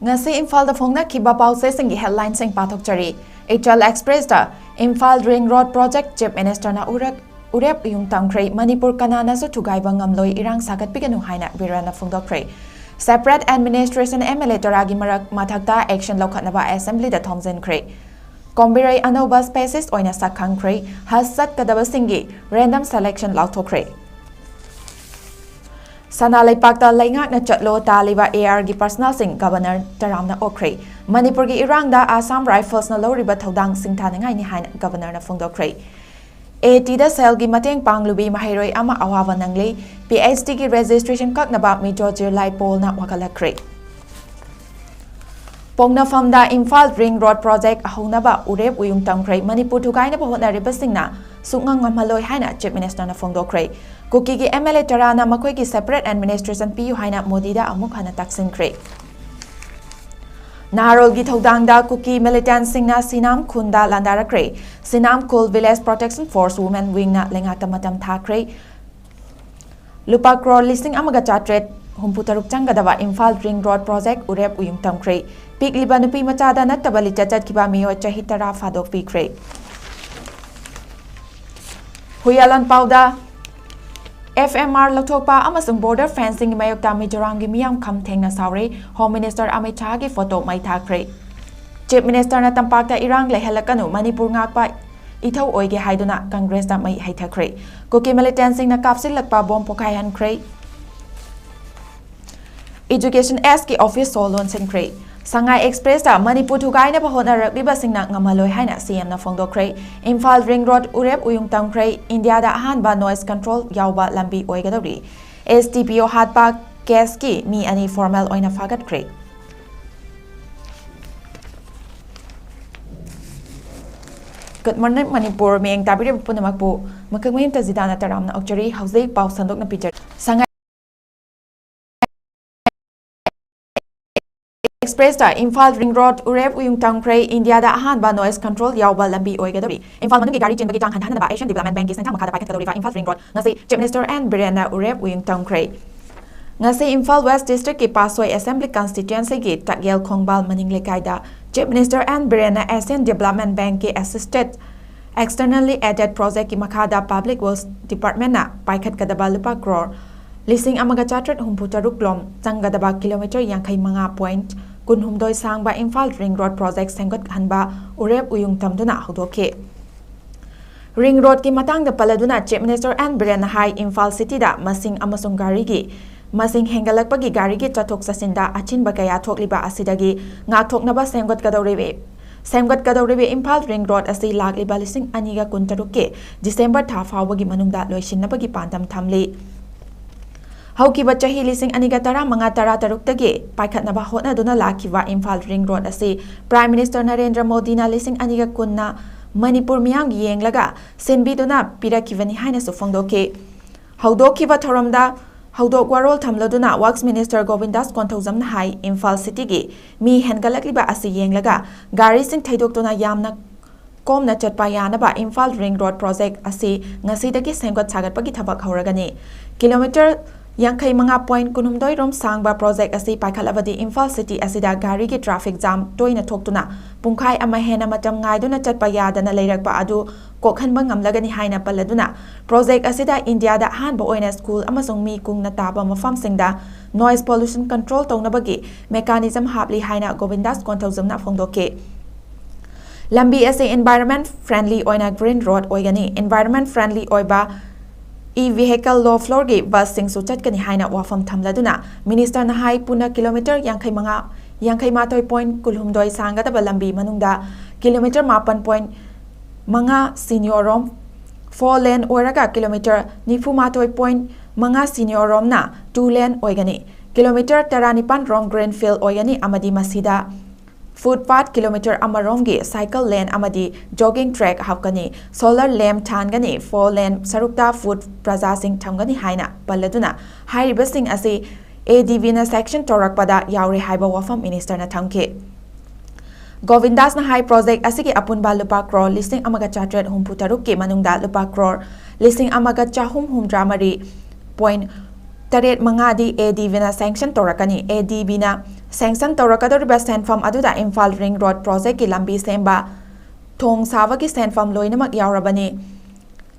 Ngasi Imphal da phongna khiba pause singi headline sing pathok chari HL Express da Imphal Ring Road Project Chief Minister na urep yung tamkrei Manipur kanana su thugaiba ngamloi irang sagat piganu haina birana phongdokhrei Separate Administration MLA taragi marak mathakta action lokhatnaba Assembly da thomjinkrei Kombirai anoba spaces oina sakhangkrei hasat kadaba singi random selection lauthokhrei Sana Laipakta Laingak na chatlo taliba AR gi personal sing Governor Taramna Okhrei Manipur gi irangda Assam Rifles na loriba thodang singthanangai ni hain Governor na phongdokhrei AT da cell gi mateng panglubi mahairoi ama awawa nangli PhD gi registration kaknaba Major Jirlai Pol na wakalakhrei Pongna famda Imphal Ring Road Project ahonaba urep uyung tamkrei Manipur thukaina bahotnariba singna sungang ngamhaloi haina Chief Minister na phongdokhrei Kuki gi MLA tarana makoi gi separate administration piyu haina Modi da amuk hana taksinkrei Naharol gi thodangda Kuki militant singna Sinam Khunda landarakrei Sinam Khul Village Protection Force Women Wing na lengata matam thakrei Lupa crore listing amaga chatret humputaruk changadaba Imphal Ring Road Project urep uyung tamkrei Pikliba nupi machada nattabali chachat kiba miyo chahitara fadok pikrei Huyalan pauda FMR Lotokpa amasung border fencing mayokta Mizoram gi miyam kham thengna sauri Home Minister Amit Shah gi photo mai thakhrei Chief Minister na tampakta irang lehelakanu Manipur ngakpa ithau oige haiduna Congress da mai haithakhrei Kuki militant sing na kapsil lakpa bom pokai hankrei Education S ki office solon senkrei Sangai Express da Manipur thugai na bahona rakliba singna ngamaloi haina CM na phongdokhrei Imphal Ring Road urep uyung tamkrei India da ahanba noise control yauba lambi oigadori STPO hatpa case ki mi ani formal oina fagatkrei Good morning Manipur meng tabiri punamakpu makangmayim tajidana taramna okchari hauzik pau sandok na picture Sangai Express da Imphal Ring Road urep uyung tamkrei India da ahanba noise control yauba lambi oigadori Imphal manungi gari chenbagi chang hanhanaba Asian Development Bank ki sangthang makhada paikhatkadori fa Imphal Ring Road ngasi Chief Minister and Birena urep uyung tamkrei ngasi Imphal West District ki Pasoi Assembly Constituency ki Tagyel Khongbal maninglekai da Chief Minister and Birena Asian Development Bank ki assisted externally aided project ki makhada Public Works Department na paikhatkadaba lupa crore lising amaga chatret humputaruk lom changadaba kilometer yangkai manga point kunhumdoi sangba Imphal Ring Road Project senggot hanba urep uyung tamduna hodokhe Ring Road ki matangda paladuna Chief Minister and Birena Hai Imphal City da masing amasung gari gi masing hengalakpagi gari gi chathok sasinda achinba kaya thokliba asidagi ngathoknaba senggot kadawribe Imphal Ring Road asi lagliba lising aniga kuntarukke December tha fawbagi manungda loisinnabagi pandam thamli Haukiba chahi lising aniga tara manga tara taruktagi paikhatnaba hotnaduna lakhiba Imphal Ring Road asi Prime Minister Narendra Modi na lising aniga kunna Manipur miyam gi yenglaga senbiduna pirakivani haina su phongdokhe haudokhiba thoramda haudok warol thamladuna Works Minister Govindas Konthojamna hai Imphal City gi mi hengalakliba asi yenglaga gari sing thaidokduna yamna komna chatpa yanaba Imphal Ring Road Project asi ngasidagi senggot sagatpagi thabak hauragani kilometer Yangkai manga point kunumdoi rom sangba project asi paikhalabadi Imphal City asida gari ki traffic jam toina thoktuna pungkhai ama hena matam ngaiduna chatpa yadana leirakpa adu kokhanba ngamlagani haina paladuna project asida India da hanba oina school amasung mi kungna taba mafam singda noise pollution control tongnabagi mechanism hapli haina Govindas Konthojamna phongdokhe lambi ase environment friendly oina green road oigani environment friendly oiba E-vehicle low floor gi bus sing su chatkani haina wafam thamladuna Minister na hai puna kilometer yangkai matoi point kulhumdoi sangadaba lambi manungda kilometer 8 point manga seniorom 4 lane oraga kilometer nifu matoi point manga seniorom na 2 lane oigani kilometer 19 rom greenfield oigani amadi masida footpath kilometer amaromgi cycle lane amadi jogging track hapkani solar lamp thangani 4 lane sarukta foot praja sing thamgani haina paladuna hairiba sing asi ADV na section torakpada yauri haiba wafam minister na thamke Govindas na high project asigi apunba lupa crore listing amaga chatret humputaruk ke manungda lupa crore listing amaga chahum humdramari point taret mangadi ADV na sanction torakani ADV na Sanction taurakadoriba senfam aduda Imphal Ring Road project ki lambi semba thong sava ki senfam loinamak yaurabani.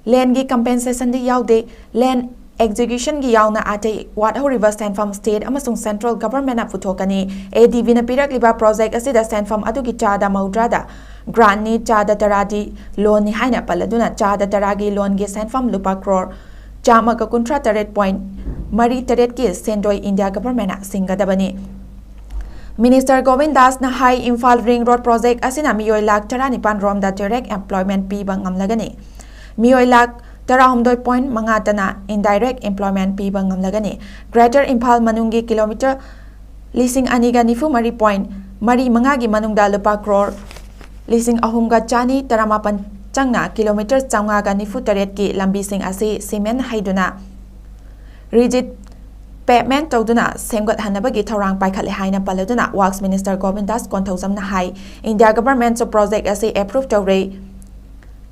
Land gi compensation di yaude land execution gi yauna ate wat horiba senfam state amasung central government na puthokani ADB na pirakliba project asida senfam adu gi chada maudrada grant ni chada taradi loan ni haina paladuna chada taragi loan gi senfam lupa crore chama ka kuntra taret point mari taret ki sendoi India government na singadabani. Minister Govind Das na High Imphal Ring Road project asina miyoi lak taranipan rom da direct employment piba ngamlagani. Miyoi lak tarahumdoi point mangatana indirect employment piba ngamlagani. Greater Imphal manungi kilometer lising aniga nifu mari point mari mangagi manungda lupa crore lising ahumga chani taramapan changna kilometer changaga nifu taret ki lambi sing asi cement haiduna rigid payment tawduna semgat hanabagi thorang paikhatle haina paladuna Works Minister Govind Das konthozam na hai India government so project asi approve tawre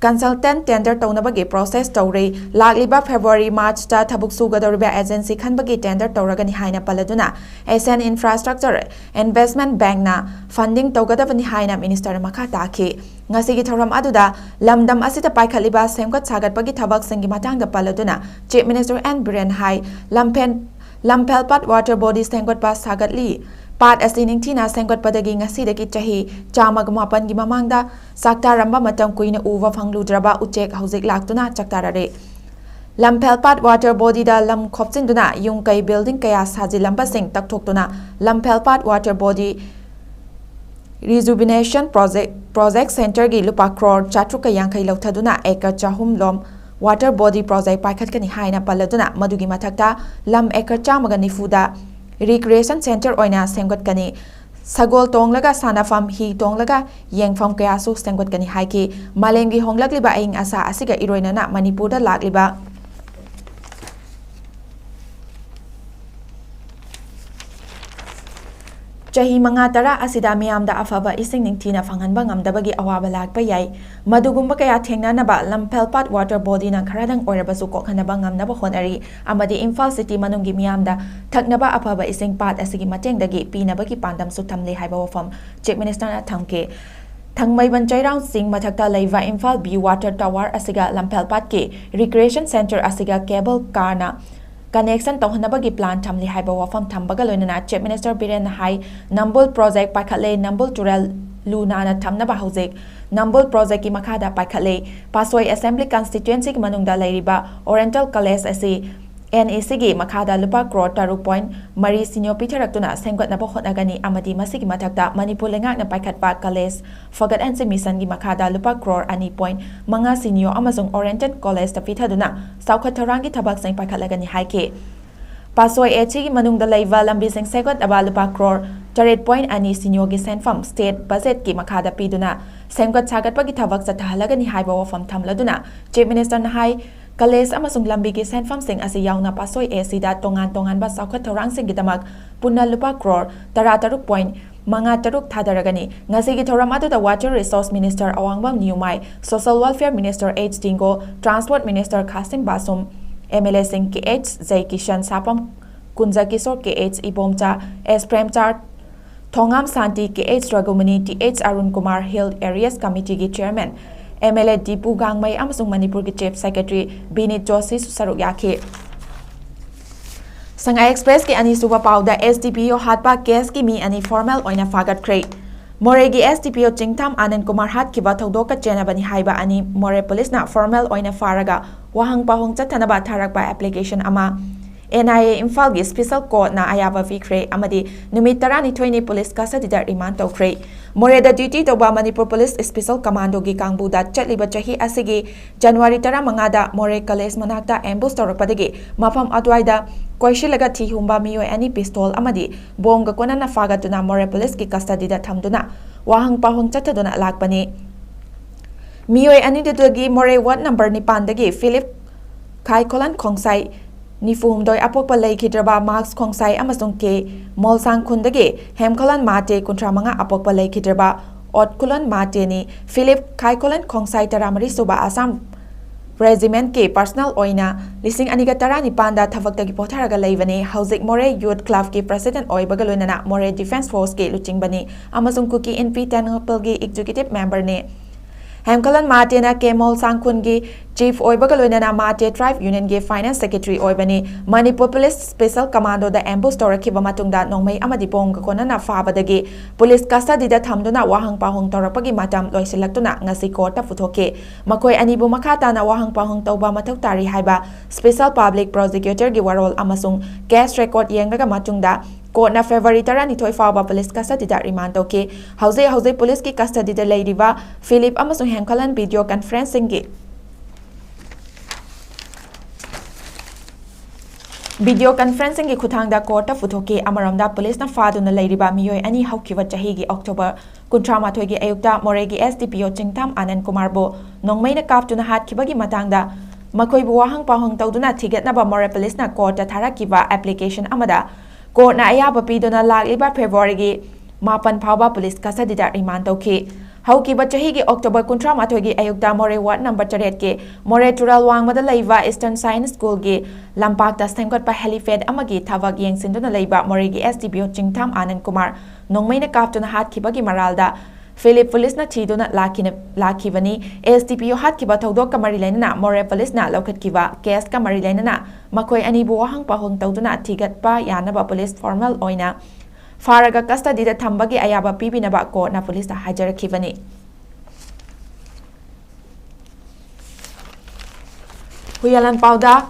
consultant tender tawnabagi process tawre lagliba February March ta thabuk sugadoriba agency khanbagi tender tawragani haina paladuna SN Infrastructure Investment Bank na funding tawgadabani haina minister makha takhi ngasigi thoram aduda lamdam asita paikhatliba semgat sagatbagi thabak singi matangda paladuna Chief Minister N Biren Hai Lampelpat water body senggot pa sagatli pat asining tina senggot padagi ngasidagi chahi chamagmapan gi mamangda saktaramba matam kuina uwa phangludraba uchek hauzik laktuna chaktarare Lampelpat water body da lam khopchinduna yung kai building kaya sajilamba sing takthokuna Lampelpat water body rejuvenation project center gi lupa crore chatruka yankai lauthaduna ekar chahum lom water body project paikhatkani haina paladuna madugi mathakta lam ekar chamaga nifuda recreation center oina semgatkani sagol tonglaga sanafam hi tonglaga yengfam kaya su semgatkani haiki malengi honglagliba aing asa asiga iroinana manipurda lagliba Chahi manga tara asida miyamda afaba ising ningtina fanghanba ngamdabagi awaba lakpa yai madugumba kaya thengnanaba Lampelpat water body na kharadang oirabasu kokhanaba ngamnaba honari amadi Imphal city manungi miyamda thaknaba afaba ising pat asigi matengdagi pinabagi pandam su thamle haiba wafam Chief Minister na thamke Thangmaiban Chairang Singh mathakta leiva Imphal B water tower asiga Lampelpat ke recreation center asiga cable car na connection tawhanabagi plan thamli haiba wafam thambaga loinana Chief Minister Biren Hai Nambul project paikhatle Nambul Tural Luna na thamnaba hauzik Nambul project ki makhada paikhatle Pasoi Assembly constituency ki manungda leiriba Oriental College asi NEC gi makhada lupa crore taruk point mari senior pitharakuna semgatnaba hotnagani amadi masigi mathakta Manipur lengakna paikhatpa college forget and mission gi makhada lupa crore ani point manga senior amasung Oriental College ta pithaduna saukhat tharangi thabak sing paikhatlagani haike Pasoi echi gi manungda leiva lambi sing segot aba lupa crore taret point ani senior gi senfam state budget ki makhada piduna semgat sagatpa gi thabak chathalagani haiba wafam thamladuna Chief Minister na hai College amasung lambi gi senfam sing asi yauna Pasoi esida tongan ba saukhat thorang sing gidamak punna lupa crore tarataruk point manga taruk thadaragani ngasi gi thoram adu da Water Resource Minister Awangbam Niumai Social Welfare Minister H Dingo Transport Minister Kasim Basum MLA Singh KH Zai Kishan Sapam Kunja Kisor KH Ibomcha S Premchar Thongam Santi KH Ragumani TH Arun Kumar Hill Areas Committee gi Chairman MLA Dipu Gangmai amasung Manipur ki Chief Secretary Binit Joshi susaruk yakhi Shanghai Express ki ani suba pauda SDPO hatpa case ki mi ani formal oina fagat khrei More gi SDPO Chingtham Anand Kumar hat ki ba thodok ka chenabani haiba ani More police na formal oina faraga wahang pahong chathanaba tharak ba application ama NIA Imphal gi special court na ayaba fikre amadi numit 12 police custody da remand tawkre More da duty to ba Manipur Police Special Commando gi kangbu da chatliba chahi asigi January 15 da More College manakta ambush tawrakpadagi mafam adwaida koishilaga thi humba miyoi ani pistol amadi bom ga kona na fagatuna More Police ki custody da thamduna wahang pahong chathaduna lakpani miyoi ani dudagi More ward number 9 dagi Philip Khai Kolan Khongsai Nifumdoi apokpa leikidraba Marks Khongsai amasung ke Molsang Khundagi Hemkolan Mate kuntramanga apokpa leikidraba Otkulan Mate ni Philip Khai Kolan Khongsai taramari suba Assam Regiment-ki personal oina lising aniga tarani panda thabak-tagi potharaga leibani hauzik More Youth Club-ki president oibaga loinana More Defense Force-ki luchingbani amasung Kuki NP Tenapel-gi executive member-ni Hemkalan Matena Kemol Sangkhun-gi Chief oibaga loinana Mate Tribe Union-gi Finance Secretary oibani Manipur Police Special Commando da ambush torakiba matungda nongmei amadi pong konana fabadagi police custody-da thamduna wahang pahong torakpagi matam loisilaktuna ngasi court ta futhoke makoi anibu makata na wahang pahong tauba mathau tari haiba Special Public Prosecutor-gi warol amasung case record yengraga matungda Court na February 12 fauba police custody da remand toke hauze police ki custody da leiriba Philip amasung Hemkalan video conferencing-gi Video conferencing ki khuthangda court ta futhoke amaramda police na faduna leiriba miyoi ani haukiwa chahi gi October 13 gi ayukta More gi SDPO Chingtam Anand Kumar bo nongmei na kaptuna hatkiba gi matangda makoi bu wahang pahong tawduna thigetna ba More police na court ta tharakiba application amada court na ayaba piduna lagliba February gi mapan phawba police custody da remand toke Haukiba chahi gi October 13 gi ayukta More ward number 8 ke More Tural wangmada leiba Eastern Science School gi lampakta sengkot pa helipad amagi thavak yengsinduna leiba More gi SDPO Chingtam Anand Kumar nongmei na kaptuna hatkiba gi maralda Philip police na thiduna lakibani SDPO hatkiba thodok kamari leinana More police na lokhatkiba case kamari leinana makoi ani bu wahang pahong tawduna thigatpa yanaba police formal oina Faraga custody da thambagi ayaba pibinaba court na police da hajarakibani Huyalan pauda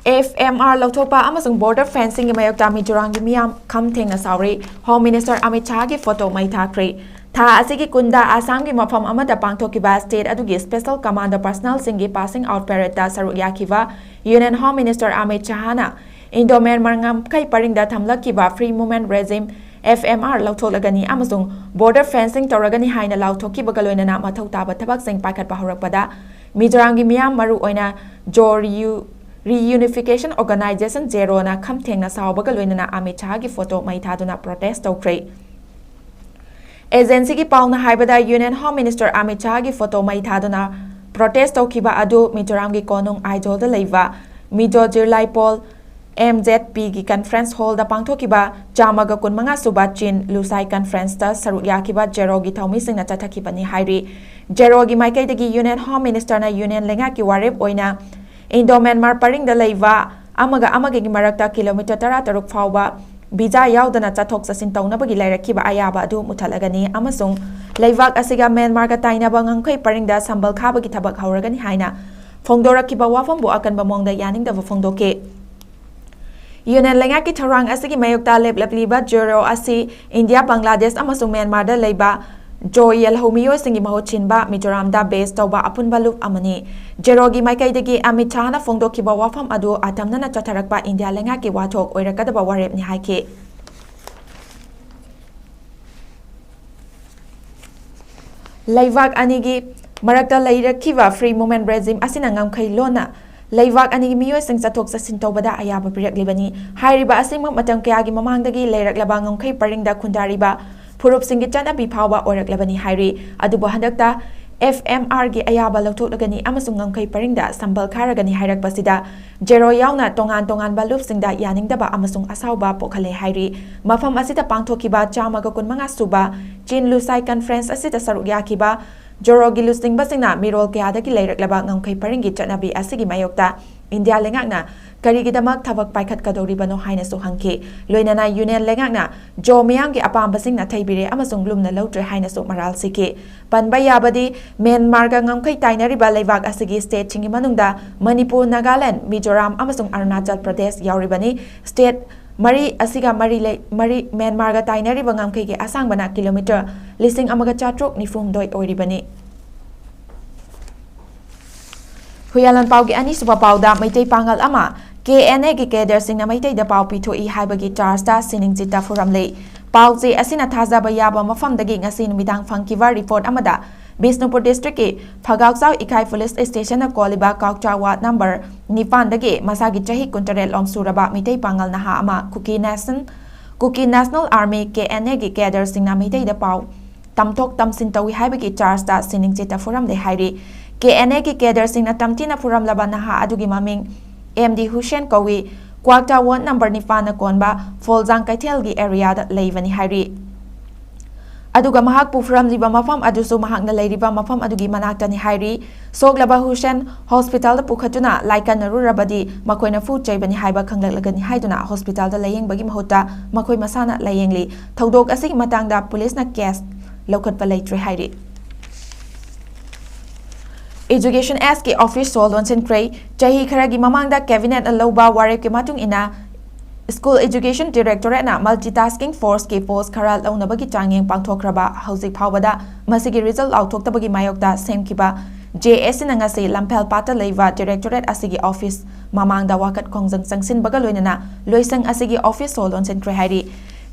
FMR Lautopa amasung border fencing gi mayokta Mizoram gi miyam kamtheng na sauri Home Minister Amit Shah gi photo mai thakri tha asigi kunda Assam gi mafam amada pangthokiba state adugi special commander personnel singi passing out parade da saruk yakiba Union Home Minister Amit Shah na Indo-Myanmar ngam kai paringda thamlakiba free movement regime FMR lautholagani amasung border fencing toragani haina lauthokiba galoinana mathau taba thabak sing pakhat pahorakpada Mizoram gi miyam maru oina Reunification Organization Zero na khamthengna sawbaga loinana Amit Shah gi photo mai thaduna protest tawkre Agency gi pauna haibada Union Home Minister Amit Shah gi photo mai thaduna protest tawkiba adu Mizoram gi konung Aizawl da leiba Mizo Jirlaipol MZP gi conference hall da pangthokiba chamaga kunmanga suba chin lusai conference ta saruk yakiba Zero gi thaumi singna chathakibani hairi Zero gi maikai dagi Union Home Minister na Union lenga ki warep oina Indo-Myanmar paring da leiba amaga gi marakta kilometer 13 fauba bija yaudana chathok chasin taunabagi lairakiba ayaba adu muthalagani amasung leivak asiga Myanmar ga tainaba ngangkhai paring da sambal khabagi thabak hauragani haina phongdorakiba wafambu akanba mongda yaningda phongdoke Union lenga ki tharang asigi mayokta lepliba Zero asi India Bangladesh amasung Myanmar da leiba Joyal Homio singi mahochinba Mizoram da base tawba apunba loop amani Zero gi maikai dagi Amit Shah na phongdokiba wafam adu atamna na chatharakpa India lenga ki wathok oirakadaba warep ni haike Leivak anigi marakta leirakiba free movement regime asina ngamkhai lona Leivak anigi miyoi sing chathok chasin tawbada ayaba piraklibani hairiba asingma matam kayagi mamangdagi leiraklaba ngamkhai paringda khundariba Purup singi chanabi phawba oiraklabani hairi adubo handakta FMR gi ayaba lauthulagani amasung ngamkhai paringda sambal kharagani hairakpasida Zero yauna tongan balup singda yaningdaba amasung asauba pokhale hairi mafam asita pangthokiba chamaga kunmanga suba chin lusai conference asita saruk yakiba Zero gi lusingba singna mirol kayadagi leiraklaba ngamkhai paringi chanabi asigi mayokta India lengakna karigidamak thabak paikhat kadoribano haina so hangke loinana Union lengakna jo miyam gi apam basing na thaibire amasung lumna lautre haina so maral sike panba yabadi Myanmar ga ngamkhai tainariba leivak asigi state chingi manungda Manipur Nagaland Mizoram amasung Arunachal Pradesh yauribani state mari asiga mari Myanmar ga tainariba ngamkhai gi asangbana kilometer lising amaga chatrok nifum doi oiribani Huyalan paugi ani suba pauda maitai pangal ama KNA gi keder singna maitai da pau pithoi haibagi charge da sining jita furamle pauji asina thajaba yaba mafamdagi ngasi numidang fangkiwa report amada Bisnupur district ki Phagaukchau Ikai police station na koliba Kaukcha ward number 9 dagi masagi chahi kuntarel om suraba mitai pangal naha ama Kuki National Army KNA gi keder singna maitai da pau tamthok tamsin tawi haibagi charge da sining jita furamle hairi KNA की केडरसिंगना तमतीना फुरमलबा नहा अदुगी ममिंग MD Hussain कौवी Kwakta ward number 9 ना कोनबा फोलजांग कैथेलगी एरियादा लेबनी हाइरी अदुगा महाक पुफरमलिबा मफम अदुसु महाकना लेरिबा मफम अदुगी मनाक्तनी हाइरी सोगलबा Hussain hospital पुखतुना लाइकनरुरबदी मखोइना फू चैबनी हाइबा खंगलगनी हाइदुना hospital लेयेंगबगी महुता मखोइ मसाना लेयेंगली थौदोक असिगी मतंगदा पुलिसना case लौखतपा लेत्रे हाइरी education S के office सोल लोनसेंख्रे चाही खरगी ममांगदा cabinet लौबा वारेप के मातुंग इना school education directorate ना मल्टीटास्किंग फोर्स के पोस्ट खरा लौनबगी चांगेंग पांगथोखरबा हौजिक फावदा मसिगी रिजल्ट आउथोक्तबगी मायोक्ता सेमखिबा JS नंगसे लंपेल पाता लेवा डायरेक्टोरेट असिगी ऑफिस ममांगदा वाकत खोंजंग संगसिनबगा लोइनना लोइसंग असिगी ऑफिस सोल लोनसेंख्रे हाइरी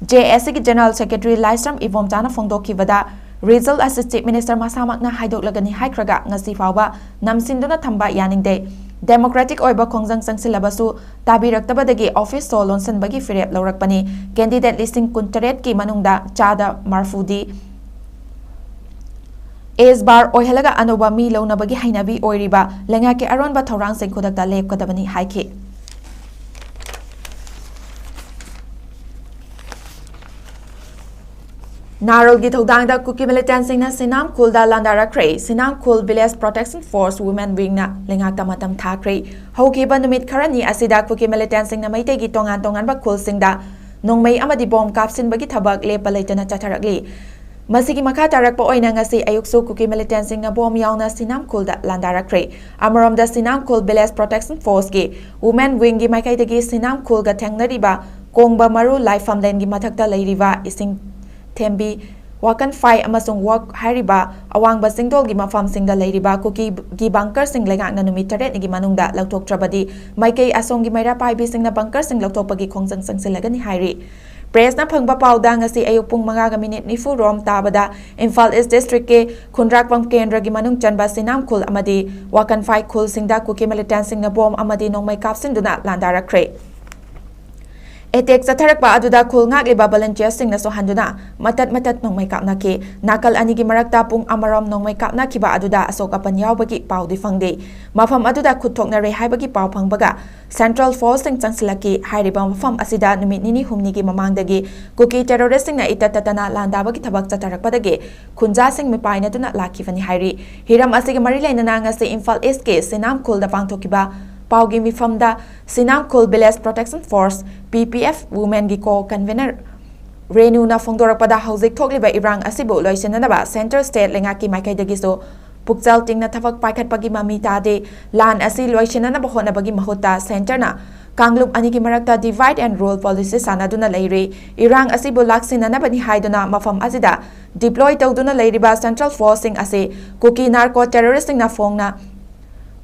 JS की जनरल सेक्रेटरी लाइस्रम इवोमचाना फोंदोखिबदा रिजल्ट अस चीफ मिनिस्टर मसामकना हाइदोक्लगनी हाइख्रगा ngasi फावबा नमसिंदुना थंबा यानिंगदे डेमोक्रेटिक ओइबा खोंजंग संगसिलबसु ताबिरक्तबदगी ऑफिस सोल लोनसनबगी फिरेप लौरकपनी कैंडिडेट लिस्टिंग 68 की मनुंगदा चादा मार्फुदी एस बार ओहलगा अनोबा मी लौनबगी हाइनबी ओइरिबा लेंगा के अरोनबा थौरांग सिंह खुदकता लेपकदबनी हाइखे नारोल की थौदांगदा कुकी मिलिटेंसिंगना सिनाम खुलदा लांदारख्रे सिनाम खुल विलेज प्रोटेक्शन फोर्स वुमेन विंगना लेंगाक्ता मतम थाख्रे हौकिबा नुमित खरनी असिदा कुकी मिलिटेंसिंगना मैतेगी तोंगान तोंगानबा खुलसिंगदा नोंमै अमदि बॉम्ब कापसिनबगी थबक लेपा लेटना चथरकली मसिगी मखा तारकपा ओइना ngasi ayuksu कुकी मिलिटेंसिंगना बॉम्ब यावना सिनाम खुलदा लांदारख्रे अमरमदा सिनाम खुल विलेज प्रोटेक्शन फोर्स की वुमेन विंग की माइकाइदगी सिनाम खुलगा थेंगनरिबा कोंगबा मरु लाइफाम लेन की मथक्ता लेरिबा इसिंग थेम्बी वाकन फाइ अमसुंग वर्क हारिबा अवांगबा सिंगदोल की मफाम सिंगदा लेरिबा कुकी की बंकर सिंग लेगांगना नुमित 8 की मनुंगदा लौथोक्त्रबदी माइकई असोंग की मैरा पाइबी सिंगना बंकर सिंग लौथोकपगी खोंजंग संगसिलगनी हाइरी प्रेसना फंगबा पाउदा ngasi ayuk pung 5:40 रोम ताबदा इम्फाल ईस्ट डिस्ट्रिक्ट के खुंद्राकपम केंद्र की मनुंग चनबा सिनाम खुल अमदी वाकन फाइ खुल सिंगदा कुकी मिलिटेंसिंगना बॉम्ब अमदी नोंमै कापसिंदुना लांदारख्रे एटेक चथरकपा अदुदा खुलंगाक्लिबा वॉलंटियर्ससिंगना सोहंदुना मतत मतत नोंमै कापनाके नाकल अनिगी मरक्ता पुंग अमरम नोंमै कापनाखिबा अदुदा अशोक अपन यावबगी पाउदी फंगदे मफम अदुदा खुथोकनरे हाइबगी पाउ फंगबगा सेंट्रल फोर्ससिंग चंगसिलकी हाइरिबा मफम असिदा नुमित निनी हुमनीगी ममांगदगी कुकी टेररिस्टसिंगना इतततना लांदाबगी थबक चथरकपदगे खुंजासिंग मिपाइनदुना लाखिफनी हाइरी हिरम असिगी मरि लेनना ngasi इम्फाल ईस्ट के सिनाम खुलदा पांगथोकिबा पाउगी मिफमदा सिनाम खुल village protection force PPF women की को कन्वेनर रेणुना फोंदोरकपदा हौजिक थोकलिबा इब्रांग असिबु लोइसिननबा सेंटर स्टेट लेंगा की माइकैदगिसो पुक्चल टिंगना थबक पाइखटपगी ममी तादे लान असि लोइसिननबा होनबगी महुता सेंटरना कांगलुप अनि की मरक्ता डिवाइड एंड रूल पॉलिसी सानादुना लेरे इरांग असिबु लाक्सिननबनी हाइदुना मफम असिदा डिप्लॉय तौदुना लेरिबा सेंट्रल फोर्सिंग असे कुकी नार्को टेररिस्टिंग ना फोंगना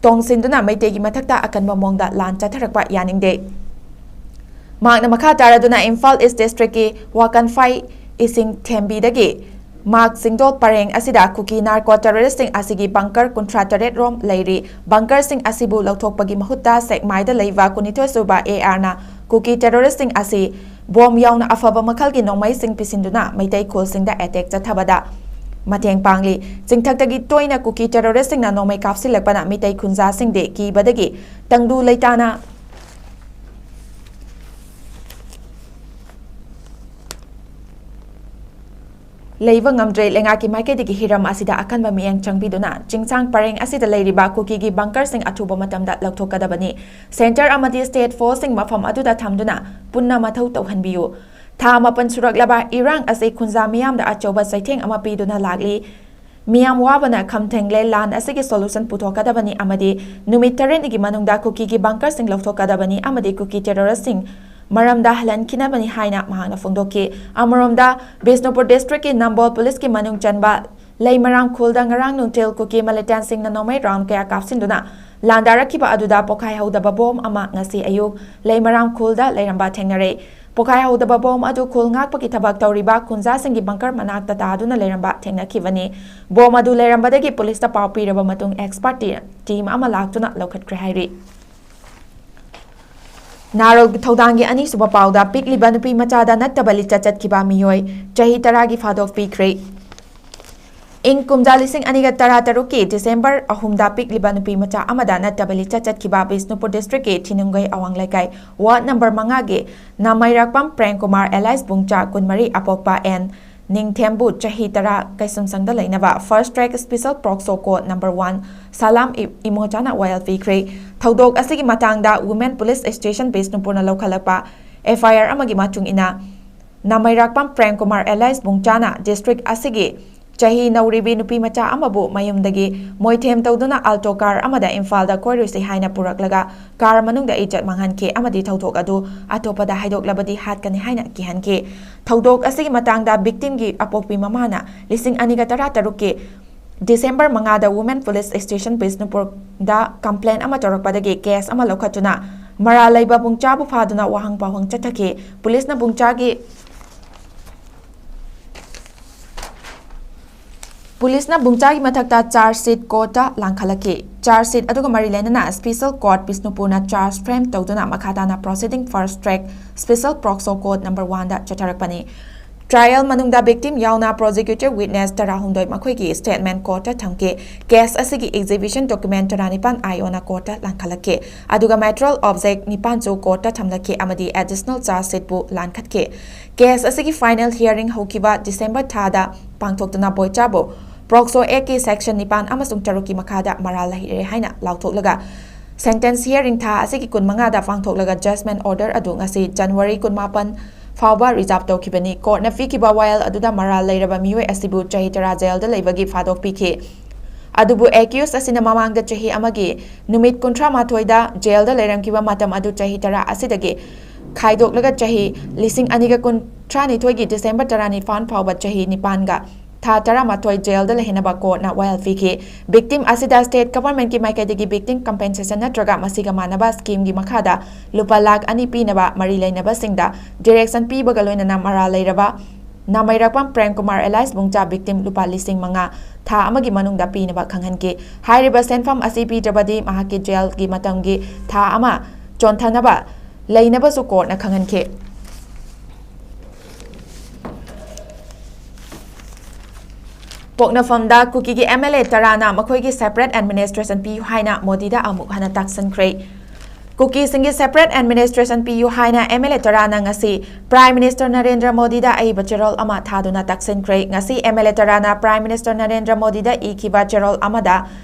तोंगसिंदुना मैतेगी मथक्ता अकनबा मोंगदा लान चथरकपा यानिंगदे मागना मखा तारादुना इम्फाल ईस्ट डिस्ट्रिक्ट की वाकन फाइ इसिंग थेम्बीदगी माग सिंगदोल परेंग असिदा कुकी नार्को टेररिस्टिंग असिगी बंकर 38 रोम लेरी बंकर सिंग असिबु लौथोकपगी महुत्ता सेकमाइदा लेवा 19 सुबा AR ना कुकी टेररिस्टिंग असि बॉम्ब यावना अफबा मखलगी नोंमै सिंग पिसिंदुना मैतै खोलसिंगदा अटैक चथबदा मतेंग पांगली चिंगथक्तगी तोइना कुकी टेररिस्टिंगना नोंमै कापसिलकपना मितै खुंजासिंगदे कीबदगी तंगदु लेताना लेइबा ngamdre lenga ki maikedi hiram asida akanba miyang changpiduna chingchang pareng asida leiriba kuki gi bunker sing athuba matamda laukthokadabani center amadi state force sing mafam aduda thamduna punna mathau tauhanbiyu tha mapan suraklaba irang ase khunja miyam da achoba saitheng ama piduna lagli miyam wabana khamthengle lan asigi solution puthokadabani amadi numit 3 gi manungda kuki gi bunker sing laukthokadabani amadi kuki terrorist sing मरमदा हलन खिनबनी हाइना महांगना फोंदोके अमरमदा Bishnupur district की Nambol police की मनुंग चनबा लेमराम खुलदा ngarang नुंटेल cookie मिलिटेंसिंग ना नोमै round कया कापसिंदुना लांदारखिबा अदुदा पोखाय हौदबा bomb अमा ngasi अयुक लेमराम खुलदा लेरंबा थेंगनरे पोखाय हौदबा bomb अदु खुलंगाकपकी थबक तौरिबा खुंजासिंगी bunker मनाक्ता तादुना लेरंबा थेंगनखिबनी bomb अदु लेरंबदगी पुलिसता पाउ पिरबा मतुंग expert team अमा लाक्तुना लौखटख्रे हाइरी नारोल थौदांगी अनी सुबा पाउदा पिकलिबा नुपी मचादा नत्तबा लिचा चटकिबा मियोय चाही 10 की फादोक पीख्रे ꯏꯪ ꯀꯨꯝꯖꯥ ꯂꯤꯁꯤꯡ ꯑꯅꯤꯒ ꯇꯔꯥꯇꯔꯨꯛꯀꯤ ꯗꯤꯁꯦꯝꯕꯔ 3ꯗ ꯄꯤꯛꯂꯤꯕ ꯅꯨꯄꯤ ꯃꯆꯥ ꯑꯃꯗ ꯅꯠꯇꯕ ꯂꯤꯆꯠ ꯆꯠꯈꯤꯕ ꯕꯤꯁꯅꯨꯄꯨꯔ ꯗꯤꯁꯇ꯭ꯔꯤꯛꯀꯤ ꯊꯤꯅꯨꯡꯒꯩ ꯑꯋꯥꯡ ꯂꯩꯀꯥꯏ ꯋꯥꯔꯗ ꯅꯝꯕꯔ 5ꯒꯤ ꯅꯥꯃꯩꯔꯥꯛꯄꯝ ꯄ꯭ꯔꯦꯝꯀꯨꯃꯥꯔ ꯑꯦꯂꯥꯏꯁꯕꯨꯡꯆꯥ 24 ꯑꯄꯣꯛꯄ ꯑꯦꯟ ꯅꯤꯡꯊꯦꯝꯕꯨ ꯆꯍꯤ 10 ꯀꯩꯁꯨꯝꯁꯪꯗ ꯂꯩꯅꯕ fast track special POCSO court number 1 Salam ꯏꯃꯣꯆꯥꯅ ꯋꯥꯌꯦꯜ ꯄꯤꯈ꯭ꯔꯦ꯫ ꯊꯧꯗꯣꯛ ꯑꯁꯤꯒꯤ ꯃꯇꯥꯡꯗ ꯋꯨꯃꯦꯟ ꯄꯨꯂꯤꯁ ꯁ꯭ꯇꯦꯁꯟ ꯕꯤꯁꯅꯨꯄꯨꯔꯅ ꯂꯧꯈꯠꯂꯛꯄ FIR ꯑꯃꯒꯤ ꯃꯇꯨꯡ ꯏꯟꯅ ꯅꯥꯃꯩꯔꯥꯛꯄꯝ ꯄ꯭ꯔꯦꯝꯀꯨꯃꯥꯔ ꯑꯦꯂꯥꯏꯁꯕꯨꯡꯆꯥꯅ ꯗꯤꯁꯇ꯭ꯔꯤꯛ ꯑꯁꯤꯒꯤ ꯆꯍꯤ ꯅꯧꯔꯤꯕꯤ ꯅꯨꯄꯤ ꯃꯆꯥ ꯑꯃꯕꯨ ꯃꯌꯨꯝꯗꯒꯤ ꯃꯣꯏꯊꯦꯝ ꯇꯧꯗꯨꯅ ꯑꯜꯇꯣ ꯀꯥꯔ ꯑꯃꯗ ꯏꯝꯐꯥꯜꯗ ꯀꯣꯏꯔꯨꯁꯤ ꯍꯥꯏꯅ ꯄꯨꯔꯛꯂꯒ ꯀꯥꯔ ꯃꯅꯨꯡꯗ ꯏꯖꯠ ꯃꯥꯡꯍꯟꯈꯤ ꯑꯃꯗꯤ ꯊꯧꯗꯣꯛ ꯑꯗꯨ ꯑꯇꯣꯞꯄꯗ ꯍꯥꯏꯗꯣꯛꯂꯕꯗꯤ ꯍꯥꯠꯀꯅꯤ ꯍꯥꯏꯅ ꯀꯤꯍꯟꯈꯤ꯫ ꯊꯧꯗꯣꯛ ꯑꯁꯤꯒꯤ ꯃꯇꯥꯡꯗ ꯕꯤꯛꯇꯤꯝꯒꯤ ꯑꯄꯣꯛꯄꯤ ꯃꯃꯥꯅ 2013ꯀꯤ ꯗꯤꯁꯦꯝꯕꯔ 5ꯗ ꯋꯨꯃꯦꯟ ꯄꯨꯂꯤꯁ ꯁ꯭ꯇꯦꯁꯟ ꯕꯤꯁꯅꯨꯄꯨꯔꯗ ꯀꯝꯄ꯭ꯂꯦꯟ ꯑꯃ ꯇꯧꯔꯛꯄꯗꯒꯤ ꯀꯦꯁ ꯑꯃ ꯂꯧꯈꯠꯇꯨꯅ ꯃꯔꯥꯜ ꯂꯩꯕ ꯕꯨꯡꯆꯥꯕꯨ ꯐꯥꯗꯨꯅ ꯋꯥꯍꯪ ꯄꯥꯎꯍꯪ ꯆꯠꯊꯈꯤ꯫ ꯄꯨꯂꯤꯁꯅ ꯕꯨꯡꯆꯥꯒꯤ ꯃꯊꯛꯇ ꯆꯥꯔꯖ ꯁꯤꯠ ꯀꯣꯔꯠꯇ ꯂꯥꯡꯈꯠꯂꯛꯈꯤ꯫ ꯆꯥꯔꯖ ꯁꯤꯠ ꯑꯗꯨꯒ ꯃꯔꯤ ꯂꯩꯅꯅ ꯁ꯭ꯄꯦꯁꯦꯜ ꯀꯣꯔꯠ ꯕꯤꯁꯅꯨꯄꯨꯔꯅ ꯆꯥꯔꯖ ꯐ꯭ꯔꯦꯝ ꯇꯧꯗꯨꯅ ꯃꯈꯥ ꯇꯥꯅ proceeding fast track special POCSO court number 1ꯗ ꯆꯠꯊꯔꯛꯄꯅꯤ꯫ ꯇ꯭ꯔꯥꯏꯌꯦꯜ ꯃꯅꯨꯡꯗ ꯕꯤꯛꯇꯤꯝ ꯌꯥꯎꯅ ꯄ꯭ꯔꯣꯖꯤꯀ꯭ꯌꯨꯇꯤꯚ ꯋꯤꯠꯅꯦꯁ 12 ꯃꯈꯣꯏꯒꯤ ꯁ꯭ꯇꯦꯠꯃꯦꯟꯠ ꯀꯣꯔꯠꯇ ꯊꯝꯈꯤ꯫ ꯀꯦꯁ ꯑꯁꯤꯒꯤ ꯑꯦꯛꯖꯤꯕꯤꯁꯟ ꯗꯣꯀꯨꯃꯦꯟꯠ 19 IOꯅ ꯀꯣꯔꯠꯇ ꯂꯥꯡꯈꯠꯂꯛꯈꯤ ꯑꯗꯨꯒ ꯃꯦꯇꯔꯤꯌꯦꯜ ꯑꯣꯕꯖꯦꯛ 9ꯁꯨ ꯀꯣꯔꯠꯇ ꯊꯝꯂꯛꯈꯤ ꯑꯃꯗꯤ ꯑꯦꯗꯤꯁꯅꯦꯜ ꯆꯥꯔꯖ ꯁꯤꯠꯄꯨ ꯂꯥꯟꯈꯠꯈꯤ꯫ ꯀꯦꯁ ꯑꯁꯤꯒꯤ ꯐꯥꯏꯅꯦꯜ ꯍꯤꯌꯔꯤꯡ ꯍꯧꯈꯤꯕ ꯗꯤꯁꯦꯝꯕꯔ ꯊꯥꯗ ꯄꯥꯡꯊꯣꯛꯇꯨꯅ ꯕꯣꯏꯆꯥꯕꯨ ꯄ꯭ꯔꯣꯛꯁꯣ ꯑꯦꯛꯀꯤ ꯁꯦꯛꯁꯟ 9 ꯑꯃꯁꯨꯡ 6ꯀꯤ ꯃꯈꯥꯗ ꯃꯔꯥꯜ ꯂꯩꯔꯦ ꯍꯥꯏꯅ ꯂꯥꯎꯊꯣꯛꯂꯒ ꯁꯦꯟꯇꯦꯟꯁ ꯍꯤꯌꯔꯤꯡ ꯊꯥ ꯑꯁꯤꯒꯤ 15ꯗ ꯄꯥꯡꯊꯣꯛꯂꯒ ꯖꯖꯃꯦꯟꯠ ꯑꯣꯔꯗꯔ ꯑꯗꯨ ꯉꯁꯤ ꯖꯅꯨꯋꯥꯔꯤ 18 ꯐꯥꯎꯕ ꯔꯤꯖꯥꯔꯚ ꯇꯧꯈꯤꯕꯅꯤ꯫ ꯀꯣꯔꯠꯅ ꯄꯤꯈꯤꯕ ꯋꯥꯌꯦꯜ ꯑꯗꯨꯗ ꯃꯔꯥꯜ ꯂꯩꯔꯕ ꯃꯤꯑꯣꯏ ꯑꯁꯤꯕꯨ ꯆꯍꯤ 10 ꯖꯦꯜꯗ ꯂꯩꯕꯒꯤ ꯐꯥꯗꯣꯛ ꯄꯤꯈꯤ꯫ ꯑꯗꯨꯕꯨ ꯑꯦꯀ꯭ꯌꯨꯖ ꯑꯁꯤꯅ ꯃꯃꯥꯡꯗ ꯆꯍꯤ ꯑꯃꯒꯤ ꯅꯨꯃꯤꯠ 38ꯗ ꯖꯦꯜꯗ ꯂꯩꯔꯝꯈꯤꯕ ꯃꯇꯝ ꯑꯗꯨ ꯆꯍꯤ 10 ꯑꯁꯤꯗꯒꯤ ꯈꯥꯏꯗꯣꯛꯂꯒ ꯆꯍꯤ 2012ꯒꯤ ꯗꯤꯁꯦꯝꯕꯔ 19 ꯐꯥꯎꯕ ꯆꯍꯤ 9ꯒ ꯊꯥ 11 ꯖꯦꯜꯗ ꯂꯩꯍꯟꯅꯕ ꯀꯣꯔꯠꯅ ꯋꯥꯌꯦꯜ ꯄꯤꯈꯤ꯫ ꯕꯤꯛꯇꯤꯝ ꯑꯁꯤꯗ ꯁ꯭ꯇꯦꯠ ꯒꯚꯔꯟꯃꯦꯟꯠꯀꯤ ꯃꯥꯏꯀꯩꯗꯒꯤ ꯕꯤꯛꯇꯤꯝ ꯀꯝꯄꯦꯟꯁꯦꯁꯟ ꯅꯠꯇ꯭ꯔꯒ ꯃꯁꯤꯒ ꯃꯥꯟꯅꯕ ꯁ꯭ꯀꯤꯝꯒꯤ ꯃꯈꯥꯗ ꯂꯨꯄꯥ ꯂꯥꯈ 2 ꯄꯤꯅꯕ ꯃꯔꯤ ꯂꯩꯅꯕꯁꯤꯡꯗ ꯗꯤꯔꯦꯛꯁꯟ ꯄꯤꯕꯒ ꯂꯣꯏꯅꯅ ꯃꯔꯥꯜ ꯂꯩꯔꯕ ꯅꯥꯃꯩꯔꯥꯛꯄꯝ ꯄ꯭ꯔꯦꯝꯀꯨꯃꯥꯔ ꯑꯦꯂꯥꯏꯁꯕꯨꯡꯆꯥ ꯕꯤꯛꯇꯤꯝ ꯂꯨꯄꯥ 5,000 ꯊꯥ ꯑꯃꯒꯤ ꯃꯅꯨꯡꯗ ꯄꯤꯅꯕ ꯈꯪꯍꯟꯈꯤ꯫ ꯍꯥꯏꯔꯤꯕ ꯁꯦꯟꯐꯝ ꯑꯁꯤ ꯄꯤꯗ꯭ꯔꯕꯗꯤ ꯃꯍꯥꯛꯀꯤ ꯖꯦꯜꯒꯤ ꯃꯇꯝꯒꯤ ꯊꯥ ꯑꯃ ꯆꯣꯟꯊꯅꯕ ꯂꯩꯅꯕꯁꯨ ꯀꯣꯔꯠꯅ ꯈꯪꯍꯟꯈꯤ꯫ ꯄꯣꯛꯅꯐꯝꯗ ꯀꯨꯀꯤꯒꯤ MLA 10ꯅ ꯃꯈꯣꯏꯒꯤ ꯁꯦꯄꯔꯦꯠ ꯑꯦꯗꯃꯤꯅꯤꯁꯇ꯭ꯔꯦꯁꯟ ꯄꯤꯌꯨ ꯍꯥꯏꯅ ꯃꯣꯗꯤꯗ ꯑꯃꯨꯛ ꯍꯟꯅ ꯇꯥꯛꯁꯤꯟꯈ꯭ꯔꯦ꯫ ꯀꯨꯀꯤꯁꯤꯡꯒꯤ ꯁꯦꯄꯔꯦꯠ ꯑꯦꯗꯃꯤꯅꯤꯁꯇ꯭ꯔꯦꯁꯟ ꯄꯤꯌꯨ ꯍꯥꯏꯅ MLA 10ꯅ ꯉꯁꯤ ꯄ꯭ꯔꯥꯏꯝ ꯃꯤꯅꯤꯁꯇꯔ ꯅꯔꯦꯟꯗ꯭ꯔ ꯃꯣꯗꯤꯗ ꯑꯏꯕ ꯆꯦꯔꯣꯜ ꯑꯃ ꯊꯥꯗꯨꯅ ꯇꯥꯛꯁꯤꯟꯈ꯭ꯔꯦ꯫ ꯉꯁꯤ MLA 10ꯅ ꯄ꯭ꯔꯥꯏꯝ ꯃꯤꯅꯤꯁꯇꯔ ꯅꯔꯦꯟꯗ꯭ꯔ ꯃꯣꯗꯤꯗ ꯏꯈꯤꯕ ꯆꯦꯔꯣꯜ ꯑꯃꯗ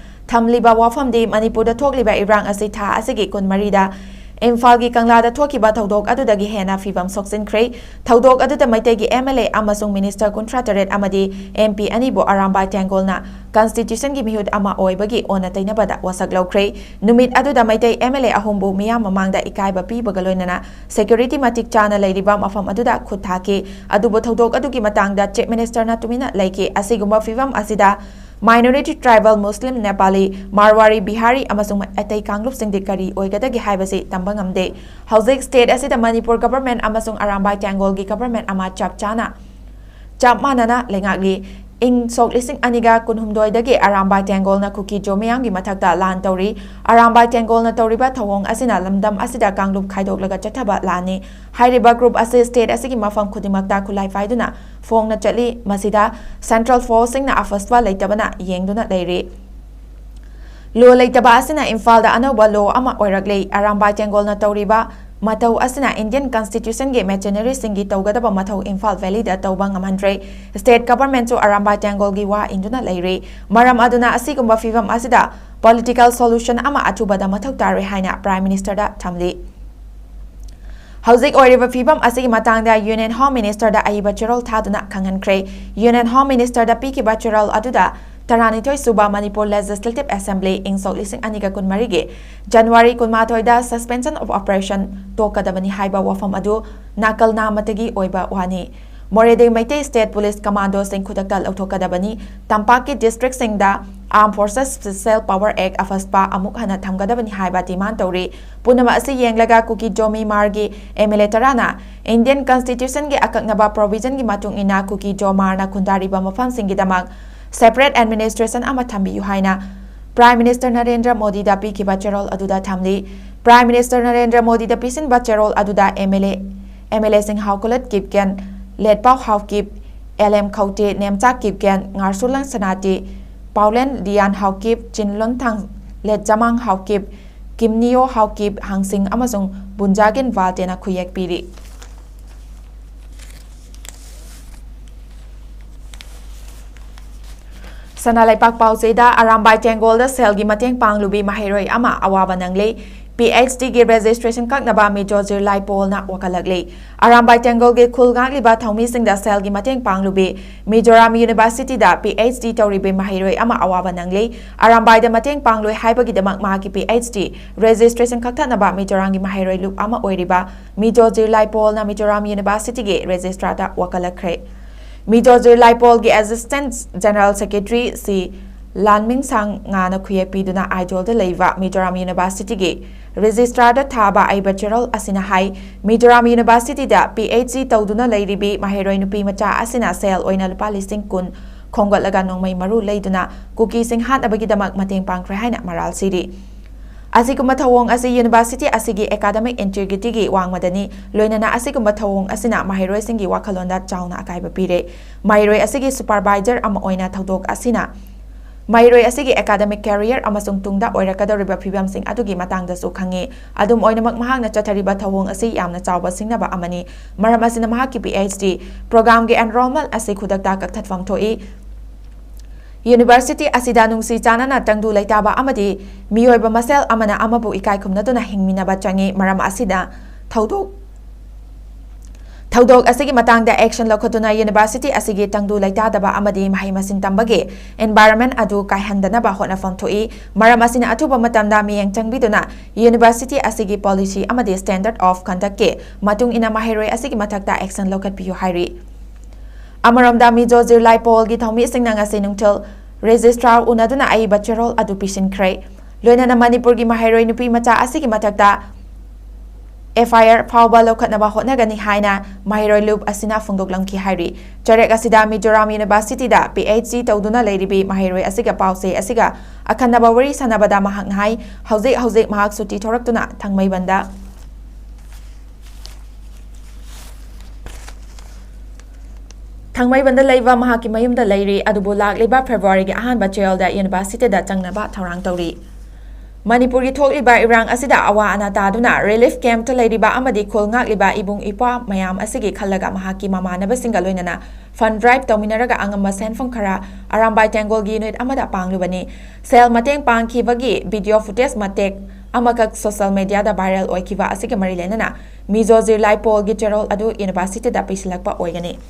ꯊꯝꯂꯤꯕ ꯋꯥꯐꯝꯗꯤ ꯃꯅꯤꯄꯨꯔꯗ ꯊꯣꯛꯂꯤꯕ ꯏꯔꯥꯡ ꯑꯁꯤ ꯊꯥ ꯑꯁꯤꯒꯤ 24ꯗ ꯏꯝꯐꯥꯜꯒꯤ ꯀꯪꯂꯥꯗ ꯊꯣꯛꯈꯤꯕ ꯊꯧꯗꯣꯛ ꯑꯗꯨꯗꯒꯤ ꯍꯦꯟꯅ ꯐꯤꯚꯝ ꯁꯣꯛꯆꯤꯟꯈ꯭ꯔꯦ꯫ ꯊꯧꯗꯣꯛ ꯑꯗꯨꯗ ꯃꯩꯇꯩꯒꯤ MLA ꯑꯃꯁꯨꯡ ꯃꯤꯅꯤꯁꯇꯔ 38 ꯑꯃꯗꯤ MP ꯑꯅꯤꯕꯨ ꯑꯔꯥꯝꯕꯥꯏ ꯇꯦꯡꯒꯣꯜꯅ ꯀꯟꯁꯇꯤꯇ꯭ꯌꯨꯁꯟꯒꯤ ꯃꯤꯍꯨꯠ ꯑꯃ ꯑꯣꯏꯕꯒꯤ ꯑꯣꯟꯅ ꯇꯩꯅꯕꯗ ꯋꯥꯁꯛ ꯂꯧꯈ꯭ꯔꯦ꯫ ꯅꯨꯃꯤꯠ ꯑꯗꯨꯗ ꯃꯩꯇꯩ MLA 3ꯕꯨ ꯃꯤꯌꯥꯝ ꯃꯃꯥꯡꯗ ꯏꯀꯥꯏꯕ ꯄꯤꯕꯒ ꯂꯣꯏꯅꯅ ꯁꯦꯀ꯭ꯌꯨꯔꯤꯇꯤ ꯃꯇꯤꯛ ꯆꯥꯅ ꯂꯩꯔꯤꯕ ꯃꯐꯝ ꯑꯗꯨꯗ ꯈꯨꯠ ꯊꯥꯈꯤ꯫ ꯑꯗꯨꯕꯨ ꯊꯧꯗꯣꯛ ꯑꯗꯨꯒꯤ ꯃꯇꯥꯡꯗ ꯆꯤꯐ ꯃꯤꯅꯤꯁꯇꯔꯅ ꯇꯨꯃꯤꯟꯅ ꯂꯩꯈꯤ꯫ ꯑꯁꯤꯒꯨꯝꯕ ꯐꯤꯚꯝ ꯑꯁꯤꯗ ꯃꯥꯏꯅꯣꯔꯤꯇꯤ ꯇ꯭ꯔꯥꯏꯕꯦꯜ ꯃꯨꯁꯂꯤꯝ ꯅꯦꯄꯥꯂꯤ ꯃꯥꯔꯋꯥꯔꯤ ꯕꯤꯍꯥꯔꯤ ꯑꯃꯁꯨꯡ ꯑꯇꯩ ꯀꯥꯡꯂꯨꯞꯁꯤꯡꯗꯤ ꯀꯔꯤ ꯑꯣꯏꯒꯗꯒꯦ ꯍꯥꯏꯕꯁꯤ ꯇꯝꯕ ꯉꯝꯗꯦ꯫ ꯍꯧꯖꯤꯛ ꯁ꯭ꯇꯦꯠ ꯑꯁꯤꯗ ꯃꯅꯤꯄꯨꯔ ꯒꯚꯔꯟꯃꯦꯟꯠ ꯑꯃꯁꯨꯡ ꯑꯔꯥꯝꯕꯥꯏ ꯇꯦꯡꯒꯣꯜꯒꯤ ꯒꯚꯔꯟꯃꯦꯟꯠ ꯑꯃ ꯆꯞ ꯃꯥꯟꯅꯅ ꯂꯩꯉꯥꯛꯂꯤ꯫ ꯏꯪ ꯁꯣꯛ 2012ꯗꯒꯤ ꯑꯔꯥꯝꯕꯥꯏ ꯇꯦꯡꯒꯣꯜꯅ ꯀꯨꯀꯤ-ꯖꯣ ꯃꯤꯌꯥꯝꯒꯤ ꯃꯊꯛꯇ ꯂꯥꯟ ꯇꯧꯔꯤ꯫ ꯑꯔꯥꯝꯕꯥꯏ ꯇꯦꯡꯒꯣꯜꯅ ꯇꯧꯔꯤꯕ ꯊꯧꯑꯣꯡ ꯑꯁꯤꯅ ꯂꯝꯗꯝ ꯑꯁꯤꯗ ꯀꯥꯡꯂꯨꯞ ꯈꯥꯏꯗꯣꯛꯂꯒ ꯆꯠꯊꯕ ꯂꯥꯟꯅꯤ꯫ ꯍꯥꯏꯔꯤꯕ ꯒ꯭ꯔꯨꯞ ꯑꯁꯤ ꯁ꯭ꯇꯦꯠ ꯑꯁꯤꯒꯤ ꯃꯐꯝ ꯈꯨꯗꯤꯡꯃꯛꯇ ꯈꯨꯠꯂꯥꯏ ꯄꯥꯏꯗꯨꯅ ꯐꯣꯡꯅ ꯆꯠꯂꯤ꯫ ꯃꯁꯤꯗ ꯁꯦꯟꯇ꯭ꯔꯦꯜ ꯐꯣꯔꯁꯁꯤꯡꯅ ꯑꯐꯁꯄ ꯂꯩꯇꯕꯅ ꯌꯦꯡꯗꯨꯅ ꯂꯩꯔꯤ꯫ ꯂꯣ ꯂꯩꯇꯕ ꯑꯁꯤꯅ ꯏꯝꯐꯥꯜꯗ ꯑꯅꯧꯕ ꯂꯣ ꯑꯃ ꯑꯣꯏꯔꯛꯂꯤ꯫ ꯑꯔꯥꯝꯕꯥꯏ ꯇꯦꯡꯒꯣꯜꯅ ꯇꯧꯔꯤꯕ ꯃꯇꯧ ꯑꯁꯤꯅ ꯏꯟꯗꯤꯌꯟ ꯀꯟꯁꯇꯤꯇ꯭ꯌꯨꯁꯟꯒꯤ ꯃꯦꯆꯤꯅꯔꯤꯁꯤꯡꯒꯤ ꯇꯧꯒꯗꯕ ꯃꯊꯧ ꯏꯝꯐꯥꯜ ꯚꯦꯂꯤꯗ ꯇꯧꯕ ꯉꯝꯍꯟꯗ꯭ꯔꯦ꯫ ꯁ꯭ꯇꯦꯠ ꯒꯚꯔꯟꯃꯦꯟꯠꯁꯨ ꯑꯔꯥꯝꯕꯥꯏ ꯇꯦꯡꯒꯣꯜꯒꯤ ꯋꯥ ꯏꯟꯗꯨꯅ ꯂꯩꯔꯤ꯫ ꯃꯔꯝ ꯑꯗꯨꯅ ꯑꯁꯤꯒꯨꯝꯕ ꯐꯤꯚꯝ ꯑꯁꯤꯗ ꯄꯣꯂꯤꯇꯤꯀꯦꯜ ꯁꯣꯂꯨꯁꯟ ꯑꯃ ꯑꯊꯨꯕꯗ ꯃꯊꯧ ꯇꯥꯔꯦ ꯍꯥꯏꯅ ꯄ꯭ꯔꯥꯏꯝ ꯃꯤꯅꯤꯁꯇꯔꯗ ꯊꯝꯂꯤ꯫ ꯍꯧꯖꯤꯛ ꯑꯣꯏꯔꯤꯕ ꯐꯤꯚꯝ ꯑꯁꯤꯒꯤ ꯃꯇꯥꯡꯗ ꯌꯨꯅꯤꯌꯟ ꯍꯣꯝ ꯃꯤꯅꯤꯁꯇꯔꯗ ꯑꯏꯕ ꯆꯦꯔꯣꯜ ꯊꯥꯗꯨꯅ ꯈꯪꯍꯟꯈ꯭ꯔꯦ꯫ ꯌꯨꯅꯤꯌꯟ ꯍꯣꯝ ꯃꯤꯅꯤꯁꯇꯔꯗ ꯄꯤꯈꯤꯕ ꯆꯦꯔꯣꯜ ꯑꯗꯨꯗ 12ꯁꯨꯕ ꯃꯅꯤꯄꯨꯔ ꯂꯦꯖꯤꯁꯂꯦꯇꯤꯚ ꯑꯦꯁꯦꯝꯕ꯭ꯂꯤ ꯏꯪ ꯁꯣꯛ 2024ꯒꯤ ꯖꯅꯨꯋꯥꯔꯤ 18ꯗ ꯁꯁꯄꯦꯟꯁꯟ ꯑꯣꯐ ꯑꯣꯄꯔꯦꯁꯟ ꯇꯣꯛꯀꯗꯕꯅꯤ ꯍꯥꯏꯕ ꯋꯥꯐꯝ ꯑꯗꯨ ꯅꯥꯀꯜ ꯅꯥꯝꯃꯇꯒꯤ ꯑꯣꯏꯕ ꯋꯥꯅꯤ꯫ ꯃꯣꯔꯦꯗꯒꯤ ꯃꯩꯇꯩ ꯁ꯭ꯇꯦꯠ ꯄꯨꯂꯤꯁ ꯀꯃꯥꯟꯗꯣꯁꯤꯡ ꯈꯨꯗꯛꯇ ꯂꯧꯊꯣꯛꯀꯗꯕꯅꯤ꯫ ꯇꯝꯄꯥꯛꯀꯤ ꯗꯤꯁꯇ꯭ꯔꯤꯛꯁꯤꯡꯗ ꯑꯥꯔꯝ ꯐꯣꯔꯁꯦꯁ ꯁ꯭ꯄꯦꯁꯤꯑꯦꯜ ꯄꯥꯋꯔ ꯑꯦꯛ ꯑꯐꯁꯄ ꯑꯃꯨꯛ ꯍꯟꯅ ꯊꯝꯒꯗꯕꯅꯤ ꯍꯥꯏꯕ ꯗꯤꯃꯥꯟ ꯇꯧꯔꯤ꯫ ꯄꯨꯝꯅꯃꯛ ꯑꯁꯤ ꯌꯦꯡꯂꯒ ꯀꯨꯀꯤ-ꯖꯣ ꯃꯥꯔꯒꯤ MLA 10ꯅ ꯏꯟꯗꯤꯌꯟ ꯀꯟꯁꯇꯤꯇ꯭ꯌꯨꯁꯟꯒꯤ ꯑꯀꯛꯅꯕ ꯄ꯭ꯔꯣꯚꯤꯖꯟꯒꯤ ꯃꯇꯨꯡ ꯏꯟꯅ ꯀꯨꯀꯤ-ꯖꯣ ꯃꯥꯔꯅ ꯈꯨꯟꯗꯥꯔꯤꯕ ꯃꯐꯝꯁꯤꯡꯒꯤꯗꯃꯛ ꯁꯦꯄꯔꯦꯠ ꯑꯦꯗꯃꯤꯅꯤꯁꯇ꯭ꯔꯦꯁꯟ ꯑꯃ ꯊꯝꯕꯤꯌꯨ ꯍꯥꯏꯅ ꯄ꯭ꯔꯥꯏꯝ ꯃꯤꯅꯤꯁꯇꯔ ꯅꯔꯦꯟꯗ꯭ꯔ ꯃꯣꯗꯤꯗ ꯄꯤꯈꯤꯕ ꯆꯦꯔꯣꯜ ꯑꯗꯨꯗ ꯊꯝꯂꯤ꯫ ꯄ꯭ꯔꯥꯏꯝ ꯃꯤꯅꯤꯁꯇꯔ ꯅꯔꯦꯟꯗ꯭ꯔ ꯃꯣꯗꯤꯗ ꯄꯤꯁꯤꯟꯕ ꯆꯦꯔꯣꯜ ꯑꯗꯨꯗ MLAꯁꯤꯡ ꯍꯥꯎꯀꯨꯂꯠ keep gain ꯂꯦꯠꯄꯥꯎ how keep LM Khauti Nemcha Kipken Ngarsulang Sanati Paulen Dian Haukip Chinlon Thang Let Jamang Haukip Kimnio Haukip Hangsing Amazon Bunjagin Valtena Kuyek Piri Sanalaipak Pauseda Arambai Tengolda Selgi Mateng Panglubi Mahiroi Ama Awaba Nangle PhD ge registration kaknaba Major Zirlai Paul na wakalagli Arambai Tengol ge khulgang liba thongmi singda sel gi mateng panglubi Mizoram University da PhD tawribe mahiroi ama awaba nangli Arambai da mateng pangloi haibagi damak ma ki PhD registration kaktanaba Mizoram gi mahiroi lup ama oiriba Major Zirlai Paul na Mizoram University ge registrar da wakalakre Major Zirlai Paul ge Assistant General Secretary si Lanming Sang nga na kuye piduna idol da leiva Mizoram University ge Registrar da Thaba Aibacheral Asina Hai Mizoram University da PhD Tauduna Leiribi Mahiroi Nupi Macha Asina Sel Oina Lupa Listing Kun Kongot Laga Nongmai Maru Leiduna Kuki Sing Han Abagi Damak Mateng Pangkre Haina Maral City Asiguma Thawong Asi University Asigi Academic Integrity gi Wang Madani Loinana Asiguma Thawong Asina Mahiroi Singi Wakalonda Chauna Akaiba Pire Mahiroi Asigi Supervisor Ama Oina Thaudok Asina Mahiroi asigi academic career amasung tungda oirakadoriba phibam sing adugi matangda su khangi adum oinamak mahakna chathariba thawong asi yamna chawba singnaba amani maram asina mahaki PhD program ge enrollment asi khudakta kakthatfam thoi University asida nungsi chanana tangdu laitaba amadi miyoiba masel amana amabu ikai khumnaduna hingminaba changi maram asida Thaudok asigi matangda action lokotuna University asigi tangdu laitadaba amadi mahai masin tambage environment adu kaihandanaba honafam thoi maram asina atuba matamda miyeng changbiduna University asigi policy amadi standard of conduct ke matung ina mahiroi asigi mathakta action lokat piyu hairi Amaramda Major Zirlai Paul gi thawmi singna ngasi nungthel registrar unaduna ai bachelor adu pisin krai loinana Manipur gi mahiroi nupi macha asigi mathakta FIR Fauba Lokatnaba Hotnagani Haina Mahiroi Loop Asina Fungdoklamki Hairi Charek Asida Mizoram University da PhD Tauduna Ladibi Mahiroi Asiga Pause Asiga Akanaba Wari Sanabada Mahanghai Hauzik Mahak Suti Toraktuna Tangmai Banda Tangmai Banda Laiva Mahaki Mayum da Lairi Adubulak Liba February Ahan Bachel da University da Tangnaba Tarang Tauri Manipuri thokliba irang asida awa anataduna relief camp to ladiba amadi khol liba ibung ipa mayam asigi khallaga mahaki mamanaba singa loinana fund drive tawminaraga angama senfam khara Arambai Tengol gi unit amada panglubani sel mateng pangkhibagi video footage matek amakak social media da viral oikiba asigi marilenana Major Zirlai Paul gi Gerald adu university da pisilakpa oigani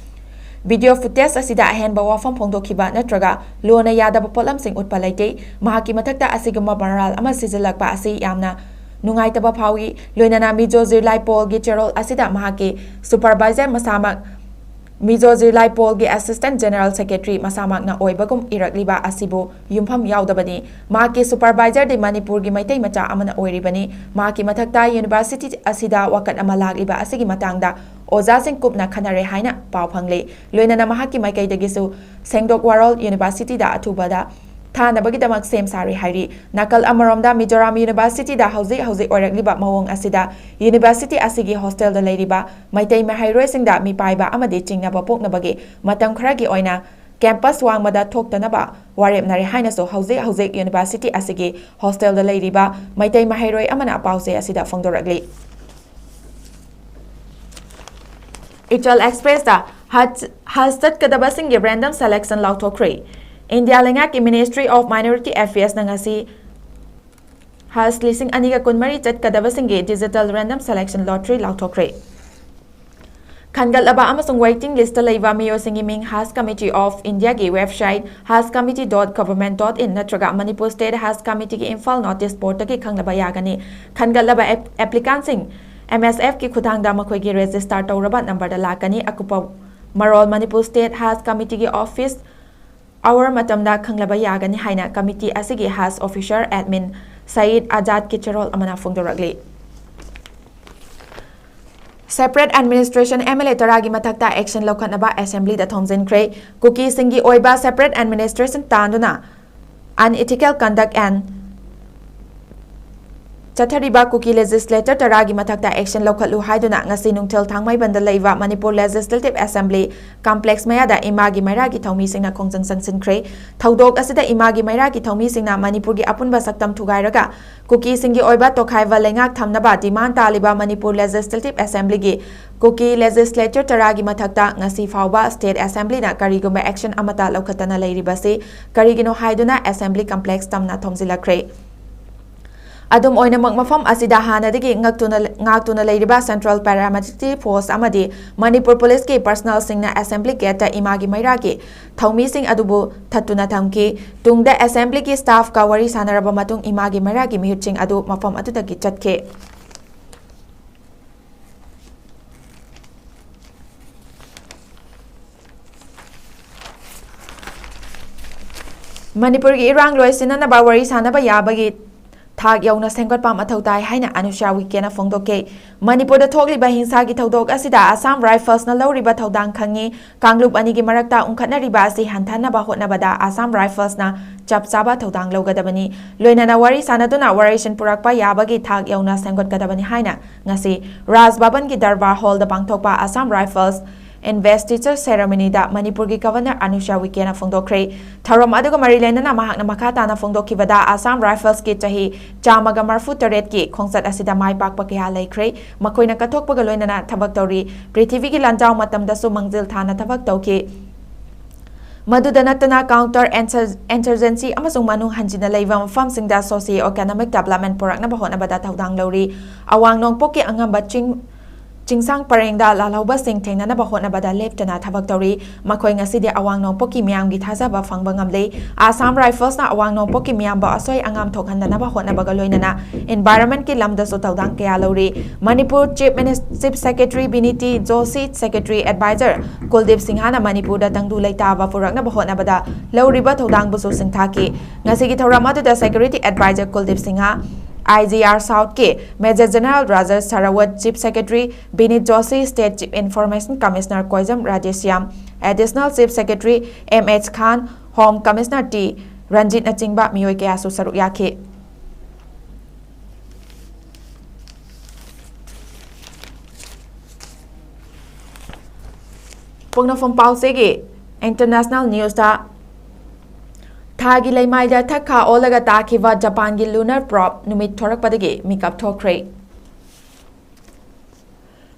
Video footage asida ahenba wafam phongdokhiba natraga lona yadaba polam sing utpa laite mahaki mathakta asigama baral ama sijalakpa asi yamna nungaitaba phawi loinana Major Zirlai Paul gi Gerald asida mahaki supervisor masamak Major Zirlai Paul gi Assistant General Secretary masamak na oibagum irakliba asibu yumpham yaudabani mahaki supervisor de Manipur gi maitai macha amana oiribani mahaki mathakta University asida wakat ama lagliba asigi matangda Oza sing kupna khanare haina pau phangle loinana mahaki maikai dagisu Sengdok Warol University da atubada thana bagi damak sem sari hairi nakal amaromda Mizoram University da hauzik oiragliba mawong asida University asigi hostel da leiriba maitai mahairoi singda mi paiba amadi chingnaba poknabagi matam kharagi oina campus wangmada thoktanaba warepnare haina so hauzik University asigi hostel da leiriba maitai mahairoi amana pause asida phongdoragli Ichal Express da Hastat Kadabasing random selection lautokre India Lengak Ministry of Minority Affairs nangasi has listing aniga kunmari chat kadabasing digital random selection lottery lautokre Khangal aba amasung waiting list laiva miyo singiming has Committee of India gi website hascommittee.government.in natraga Manipur State has Committee gi infal notice board gi khanglaba yagani Khangal aba applicant sing MSF ki khudangda makhoi gi register tawraba number da lakani akupa Marol Manipur State has Committee gi office our matamda khanglaba yagani haina committee asigi has officer admin Said Azad Kicherol amana phongdoragli Separate Administration MLA taragi mathakta action lokhanaba assembly da thomjinkhre kuki singi oiba separate administration tanduna unethical conduct and Chathariba Kuki Legislature Taragi Matakta Action Lokalu Haiduna Ngasi Nungtil Thangmai Bandalaiva Manipur Legislative Assembly Complex Mayada Imagi Mairagi Thomi Singna Kongjang Sangsin Kre Thaudok Asida Imagi Mairagi Thomi Singna Manipur gi Apunba Saktam Thugairaga Kuki Singi Oiba Tokhaiva Lengak Thamnaba Demand Taliba Manipur Legislative Assembly gi Kuki Legislature Taragi Matakta Ngasi Fauba State Assembly na Karigumba Action Amata Lokatana Lairibasi Karigino Haiduna Assembly Complex Tamna Thomzila Kre Adum oinamang mafam asida hanadagi ngakuna leiriba Central Paramilitary Force amadi Manipur Police ki personal singna Assembly gate imagi mairagi thaumi sing adubu thatuna thamki tungda Assembly ki staff ka wari sanaraba matung imagi mairagi mihuching adu mafam adudagi chatke Manipur ki irang loisina na bawari sanaba yabagi Thag yauna senggot pam athautai haina anusha weekend phongdoke Manipur da thogli ba hinsa gi thodok asida Assam Rifles na lori ba thodang khangi Kanglup ani gi marakta ungkhatna riba asi hanthana ba hotna bada Assam Rifles na chapchaba thodang logadabani loinana wari sanaduna waration purakpa yabagi thag yauna senggot gadabani haina ngasi Raj Bhavan gi Darbar Hall da pangthokpa Assam Rifles Investiture ceremony da Manipur gi Governor Anusha Weekend phongdokre Tharom aduga marilena na mahakna makata na phongdokibada Assam Rifles ki chahi chamaga marfu taret ki khongsat asida mai pakpa kya laikre makoina kathokpaga loinana thabak tawri Prithvi gi lanjaw matam da su mangjil thana thabak tawki Maduda natana counter insurgency amasung manung hanjina leiva mafam singda socio-economic development porakna bahona bada thodang lori awang nongpoki angamba Chingsang parengda lalauba sing thengnana ba hotna bada leftana thabak tawri makoi ngasi de awang nongpoki miyam gi thajaba phangba ngamle Assam Rifles na awang nongpoki miyam ba asoi angam thokhanna ba hotna ba galoinana environment ki lamda so tawdang kya lori Manipur Chief Secretary Biniti Joshi Secretary Advisor Kuldip Singhana Manipur da tangdu leita ba furakna ba hotna bada lori ba tawdang bu so singthaki ngasi gi thawrama da Security Advisor Kuldip Singha IGR South ke Major General Rajas Sarawat Chief Secretary Binit Joshi State Chief Information Commissioner Koizam Rajeshyam Additional Chief Secretary MH Khan Home Commissioner T Ranjit Nachingba Miyoi Kaya Su Saruk Yake Pungna from Pausegi International News da Thagi Laimaida Thakha Olaga Takiva Japan gi lunar probe numit thorak padagi mikap thokre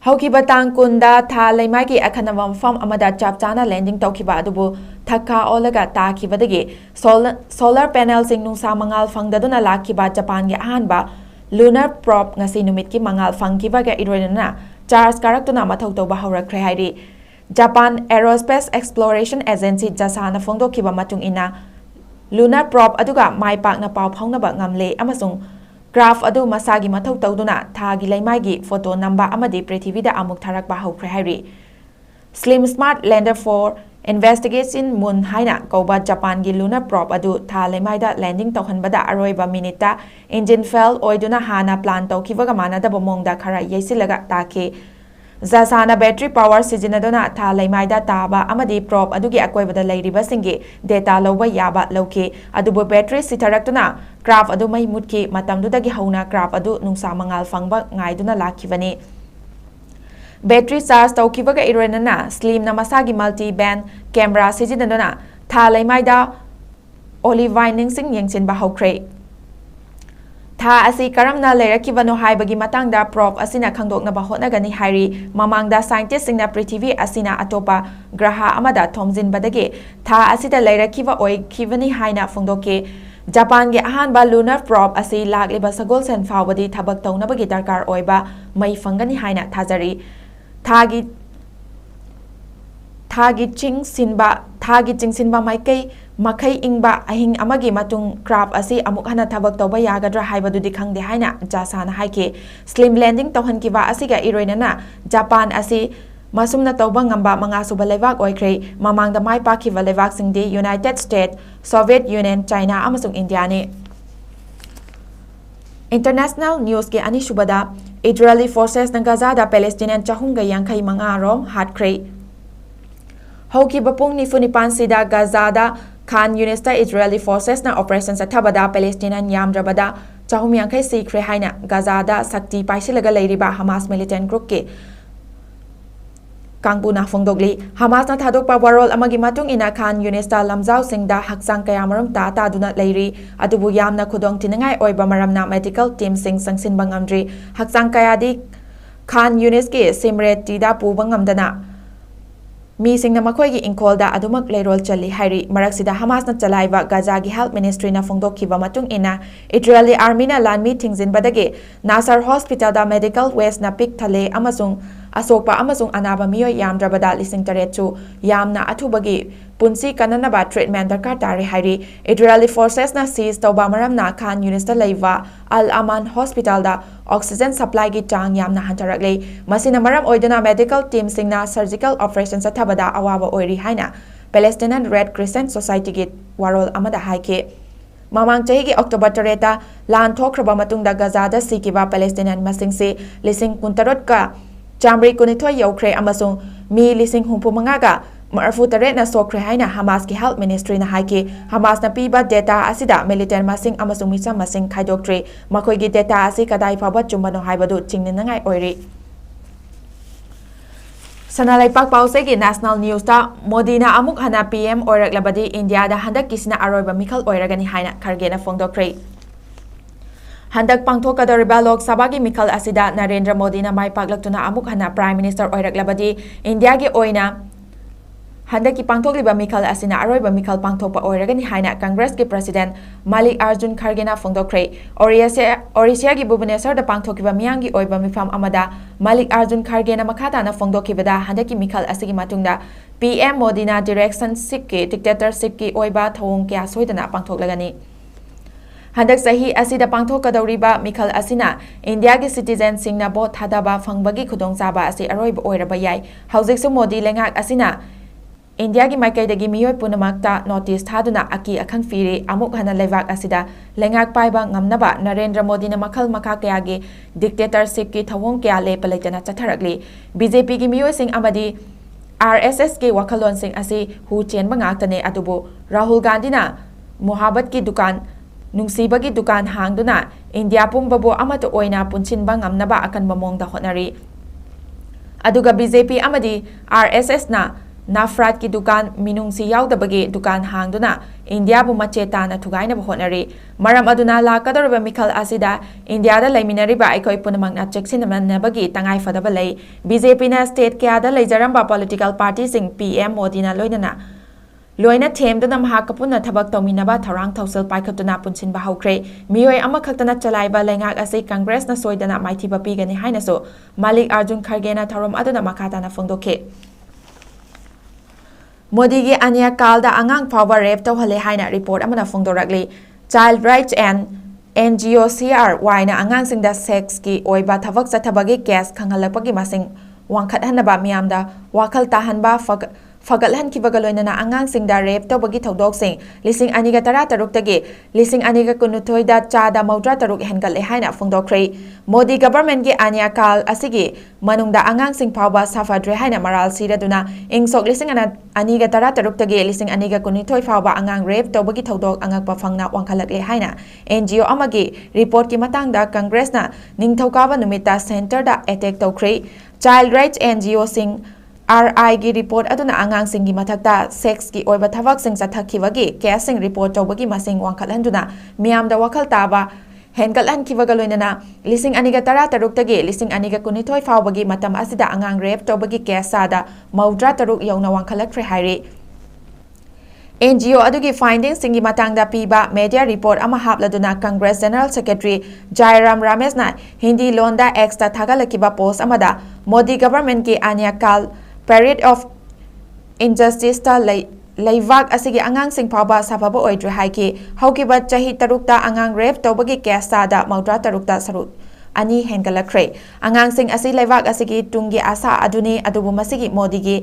Haukiba Tangkunda Tha Laimai gi akhanawam fam amada chapchana landing tawkiba adubu Thakha Olaga Takibadagi solar panel sing nungsa mangal fangdaduna lakiba Japan gi ahanba lunar probe ngasi numit ki mangal fangkiba ga iroinana charge karaktuna mathau tawba haurakre hairi Japan Aerospace Exploration Agency jasana phongdokiba matung ina Lunar probe aduga mai pakna pau phaunaba ngamle amasung graph adu masagi mathau tawduna thagi laimai gi photo namba amadi Prithvi da amuk tharakba haukhre hairi Slim Smart Lander for Investigation Moon haina koba Japan gi lunar probe adu tha laimai da landing tawhanbada aroiba minute engine fail oiduna hana plan tawkiwaga manada bomongda khara yeisilaga take Zasana battery power sizinadona tha laimaida taba amadi probe adugi akoibada lairiba singi data loba yaba loke adubo battery sitaraktuna craft adu mai mutki matamdudagi hauna craft adu nungsa mangal fangba ngaiduna lakivani battery charge tawkibaga ironana slim na masagi multi band camera sizinadona tha laimaida olive winding sing yengchin ba hokre Tha asi karamna lerakibano haibagi matangda probe asina khangdokna ba hotnagani hairi mamangda scientist singna Prithvi asina atopa graha amada thomjin badage tha asida leirakiba oi kivani haina phongdoke Japan ge ahanba lunar probe asi lagliba sagol sen fawadi thabak tawnabagi darkar oiba mai fangani haina thajari thagi chingsinba maikai makai ingba ahing amagi matung craft asi amuk hana thabak tawba yagadra haibadudi khangde haina jasana haike slim landing tawhankiba asiga iroinana Japan asi masumna tawba ngamba manga suba lewak oikre mamangda mai pakhiba lewak singdi United States Soviet Union China amasung India ni International news ke ani subada Israeli forces na Gaza da Palestinian chahunga yangkai manga rom hatkre Hauki bapung ni funipan sida Gaza da Khan Yunis da Israeli forces na operation sa thabada Palestinian yamdrabada 250 sikre haina Gaza da sakti paisilaga leiriba Hamas militant group ke Kangpuna Fongdogli Hamas na thadokpa warol amagi matung ina Khan Yunis ta lamjau singda haksang kaya maram ta duna leiri adubu yamna khudong tinangai oiba maramna medical team sing sangsin bangamdri haksang kaya di Khan Yunis ke simret tida puba ngamdana mi singna makhoi gi inkolda adumak leirol chali hairi maraksida Hamas na chalaiba Gaza gi health ministry na fongdokhiba matung ina Israeli army na lanmi thingzin badage Nasser hospital da medical waste na pik thale amasung asokpa amasung anaba miyoi yamdrabada lising tarechu yamna athubagi punsi kananaba treatment darkar tare hairi Israeli forces na seize tawba maramna Khan Yunis ta leiwa Al Aman hospital da oxygen supply gi tang yamna hantarakle masina maram oidana medical team singna surgical operations athabada awaba oiri haina Palestinian Red Crescent Society gi warol amada haike Mamang chahi ki October 3 lan thokraba matungda Gaza da sikiba Palestinian masing se lising kuntarot ka Jamri kunithoi yaukhre amasung mi lising humpu mangaga marfu taret na sokre haina Hamas ki health ministry na haiki Hamas na piba data asida militant masing amasung misa masing khaidoktre makoi gi data asi kadai phaba chumbano haibadu chingninangai oiri Sanalai pak pause ki national news ta Modi na amuk hana PM oiraklabadi India da handak kisina aroiba mikhal oiragani haina khargena fongdokre Handak pangthokadoriba Lok Sabha gi mikhal asida Narendra Modi na mai paklaktuna amuk hana Prime Minister oiraklabadi India gi oina handaki pangthokliba mikhal asina aroiba mikhal pangthokpa oiragani haina Congress ki President Mallikarjun Kharge na fongdokre Orissa gi Bhubaneswar da pangthokiba miyangi oiba mifam amada Mallikarjun Kharge na makhata na fongdokhibada handaki mikhal asigi matungda PM Modi na direction sikki dictatorship ki oiba thawong kya soidana pangthoklagani Handak sahi asida pangthokadoriba mikhal asina India gi citizen singna bot thadaba fangbagi khudongchaba asi aroiba oiraba yai haujiksu Modi lengak asina India gi maikaidagi miyoi punamakta notice thaduna aki akhang firi amuk hana levak asida lengak paiba ngamnaba Narendra Modi na makhal makha kaya gi dictatorship ki thawong kya le palaitana chatharakli BJP gi miyoi sing amadi RSS ki wakhalon sing asi hu chenba ngaktane adubu Rahul Gandhi na Mohabbat ki dukan Nungsibagi dukan hangduna India pumbabu amato oina punchinba ngamnaba akan mamongda hotnari aduga BJP amadi RSS na Nafrat ki dukan minungsi yaudabagi dukan hangduna India bu macheta na thugaina hotnari maram aduna lakadorba mikhal asida India da laiminariba aikoi punamang na cheksinamnabagi tangai fadaba lei BJP na state kya da leijaramba political party sing PM Modi na loina themduna mahakapuna thabak tawminaba tharang thawsal paikhatuna punchinba haukre miyoi amakhaktana chalaiba lengak ase Congress na soidana maithiba pigani hainaso Mallikarjun Kharge na tharom aduna makhata na fongdokhe Modi gi anya kalda angang phawa rape tawhale haina report amana fongdorakli Child Rights and NGO-CRY na angang singda sex ki oiba thabak chathabagi case khanghalapagi masing wangkhathanaba miyamda wakhal tahanba Fagalhan kibagaloina na angang singda rape tawbagi thodok sing lising aniga tara taruk tagi lising aniga kunuthoy da chada maudra taruk hengal haina fongdokre Modi government gi anya kal asigi manungda angang sing phawba safadre haina maral siraduna ingsok lising aniga tara taruk tagi lising aniga kunuthoy phawba angang rape tawbagi thodok angakpa fangna wangkhalakle haina NGO amagi report ki matangda Congress na ningthokaba numita center da attack tawkre Child Rights NGO sing RI gi report aduna angang singi mathakta sex ki oiba thavak sing chathakhiwagi case sing report tawbagi masing wangkhalhanduna miyamda wakhal taba henkalan kivagaloinana lising aniga tara taruk tagi lising aniga kunithoi fawbagi matam asida angang rape tawbagi case sada maudra taruk yauna wangkhalakre hairi NGO adugi findings singi matangda piba media report ama hapladuna Congress General Secretary Jairam Ramesh na Hindi londa X ta thagalakiba post amada Modi government ki anya kal period of injustice ta leivak asigi angang sing phaba safaba oidre haiki haukiba chahi tarukta angang rape tawbagi case sada maudra tarukta saruk ani hengalakre angang sing asi leivak asigi tungi asa aduni adubu masigi Modi gi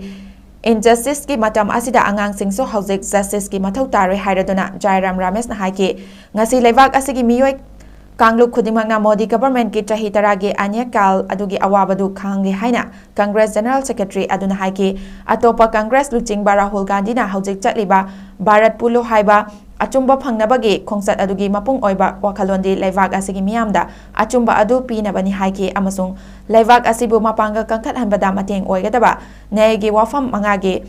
injustice ki matam asida angang sing so haujik justice ki mathau tare hairaduna Jairam Ramesh na haiki ngasi leivak asigi miyoi Kangluk khudimangna Modi government ki chahi taragi anya kal adugi awabadu khangli haina Congress General Secretary aduna haiki atopa Congress luching Rahul Gandhi na haujik chatliba Bharat Pulo haiba achumba phangnabagi khongsat adugi mapung oiba wakalondi leivak asigi miyamda achumba adu pinabani haiki amasung leivak asibu mapanga kangkhat hanbada mateng oigadaba nayagi wafam mangagi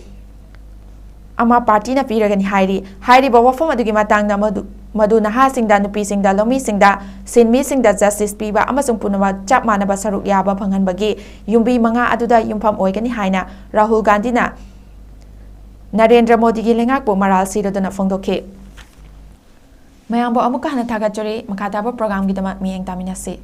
ama party na piragani hairi ba wafam adugi matangna madu naha singda nupi singda lomi singda sinmi singda justice piba amasung punama chap manaba saruk yaba phanghanbagi yumbi manga aduda yumpham oigani haina Rahul Gandhi na Narendra Modi gi lengakbo maral sirodana phongdokhe mayambo amuka hana thagachori makataba program gi dama miyeng taminase